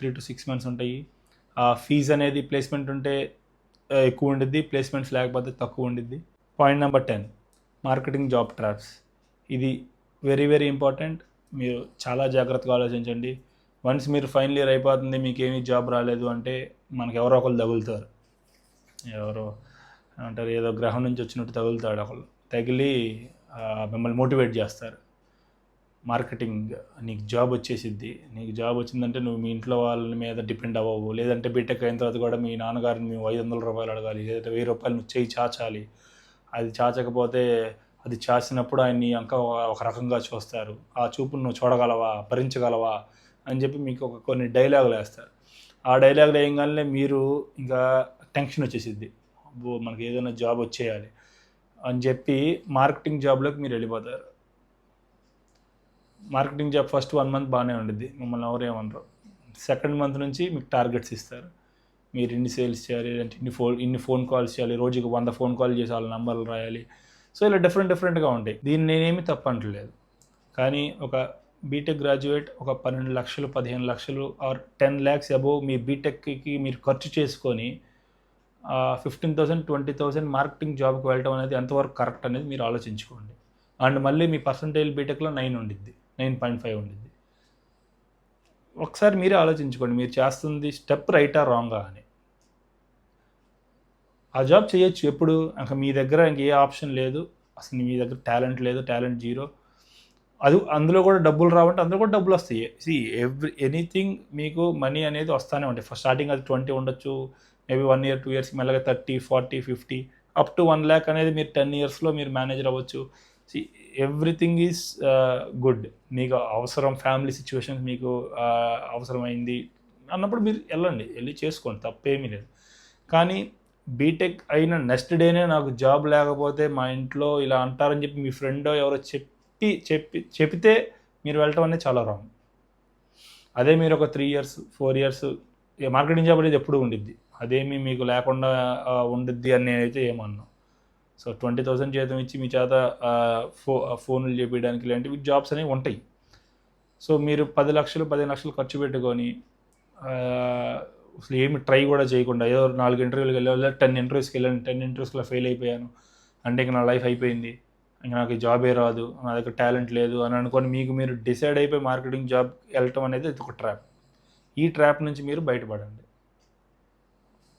3 to 6 months ఉంటాయి. Fees అనేది placement ఉంటే ఎక్కువ ఉండిద్ది, ప్లేస్మెంట్స్ లేకపోతే తక్కువ ఉండిద్ది. Point number 10, marketing job traps. ఇది వెరీ వెరీ ఇంపార్టెంట్. మీరు చాలా జాగ్రత్తగా ఆలోచించండి. వన్స్ మీరు ఫైనల్ ఇయర్ అయిపోతుంది, మీకు ఏమీ జాబ్ రాలేదు అంటే మనకు ఎవరో ఒకరు తగులుతారు. ఎవరో అంటారు, ఏదో గ్రహం నుంచి వచ్చినట్టు తగులుతాడు ఒకళ్ళు. తగిలి మిమ్మల్ని మోటివేట్ చేస్తారు. మార్కెటింగ్ నీకు జాబ్ వచ్చేసిద్ది, నీకు జాబ్ వచ్చిందంటే నువ్వు మీ ఇంట్లో వాళ్ళ మీద డిపెండ్ అవ్వవు, లేదంటే బీటెక్ అయిన తర్వాత కూడా మీ నాన్నగారిని మేము 500 రూపాయలు అడగాలి, లేదంటే 1000 రూపాయలు నువ్వు చేయి చాచాలి. అది చాచకపోతే అది చాచినప్పుడు ఆయన్ని ఇంకా ఒక రకంగా చూస్తారు. ఆ చూపును నువ్వు చూడగలవా, భరించగలవా అని చెప్పి మీకు కొన్ని డైలాగులు వేస్తారు. ఆ డైలాగులు వేయగానే మీరు ఇంకా టెన్షన్ వచ్చేసిద్ది, అబ్బో మనకి ఏదైనా జాబ్ వచ్చేయాలి అని చెప్పి మార్కెటింగ్ జాబ్లోకి మీరు వెళ్ళిపోతారు. మార్కెటింగ్ జాబ్ ఫస్ట్ 1 మంత్ బాగానే ఉండిద్ది, మిమ్మల్ని ఎవరు ఏమనరు. సెకండ్ మంత్ నుంచి మీకు టార్గెట్స్ ఇస్తారు. మీరు ఇన్ని సేల్స్ చేయాలి, లేదంటే ఇన్ని ఫోన్ కాల్స్ చేయాలి, రోజుకి 100 ఫోన్ కాల్ చేసి వాళ్ళ నెంబర్లు రాయాలి. సో ఇలా డిఫరెంట్గా ఉంటాయి. దీన్ని నేనేమి తప్పంటలేదు. కానీ ఒక బీటెక్ గ్రాడ్యుయేట్ ఒక 12 లక్షలు 15 లక్షలు ఆర్ 10 lakhs అబోవ్ మీ బీటెక్కి మీరు ఖర్చు చేసుకొని 15,000 20,000 మార్కెటింగ్ జాబ్కి వెళ్ళటం అనేది ఎంతవరకు కరెక్ట్ అనేది మీరు ఆలోచించుకోండి. అండ్ మళ్ళీ మీ పర్సంటేజ్ బీటెక్లో 9 ఉండిద్ది, 9.5 ఉండిద్ది. ఒకసారి మీరే ఆలోచించుకోండి, మీరు చేస్తుంది స్టెప్ రైటా రాంగా అని. ఆ జాబ్ చేయొచ్చు ఎప్పుడు, ఇంకా మీ దగ్గర ఇంకే ఆప్షన్ లేదు, అసలు మీ దగ్గర టాలెంట్ లేదు, టాలెంట్ జీరో. అందులో కూడా డబ్బులు రావంటే అందులో కూడా డబ్బులు వస్తాయి. ఎనీథింగ్ మీకు మనీ అనేది వస్తూనే ఉంటాయి. ఫస్ట్ స్టార్టింగ్ అది 20 ఉండొచ్చు, మేబీ 1 year 2 years మెల్లగా 30 40 50 అప్ టు 1 lakh అనేది మీరు 10 yearsలో మీరు మేనేజర్ అవ్వచ్చు. Everything is good. మీకు అవసరం, ఫ్యామిలీ సిచ్యువేషన్స్ మీకు అవసరమైంది అన్నప్పుడు మీరు వెళ్ళి చేసుకోండి, తప్పేమీ లేదు. కానీ బీటెక్ అయిన నెక్స్ట్ డేనే నాకు జాబ్ లేకపోతే మా ఇంట్లో ఇలా అంటారని చెప్పి మీ ఫ్రెండ్ ఎవరో చెప్తే మీరు వెళ్ళటం అనేది చాలా రాంగ్. అదే మీరు ఒక 3 years 4 years మార్కెటింగ్ జాబ్ అనేది ఎప్పుడు ఉండిద్ది, అదేమి మీకు లేకుండా ఉండిద్ది అని నేనైతే ఏమన్నా. సో 20,000 జీతం ఇచ్చి మీ చేత ఫోన్లు చేపించడానికి ఇలాంటివి జాబ్స్ అనేవి ఉంటాయి. సో మీరు 10 లక్షలు 15 లక్షలు ఖర్చు పెట్టుకొని అసలు ఏమి ట్రై కూడా చేయకుండా ఏదో 4 ఇంటర్వ్యూలకు వెళ్ళాలి, 10 ఇంటర్వ్యూస్కి వెళ్ళాను, 10 ఇంటర్వ్యూస్లో ఫెయిల్ అయిపోయాను అంటే ఇంకా నా లైఫ్ అయిపోయింది, ఇంకా నాకు జాబే రాదు, నా దగ్గర టాలెంట్ లేదు అని అనుకొని మీకు మీరు డిసైడ్ అయిపోయి మార్కెటింగ్ జాబ్ వెళ్ళటం అనేది ఒక ట్రాప్. ఈ ట్రాప్ నుంచి మీరు బయటపడండి.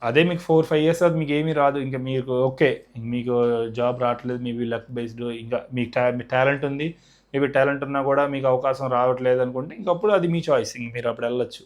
అదే మీకు 4-5 years అది మీకు ఏమీ రాదు, ఇంకా మీకు ఓకే, మీకు జాబ్ రావట్లేదు, మేబీ లక్ బేస్డ్, ఇంకా మీ టాలెంట్ ఉంది, మేబీ టాలెంట్ ఉన్నా కూడా మీకు అవకాశం రావట్లేదు అనుకుంటే ఇంకప్పుడు అది మీ చాయిస్, ఇంక మీరు అప్పుడు వెళ్ళొచ్చు.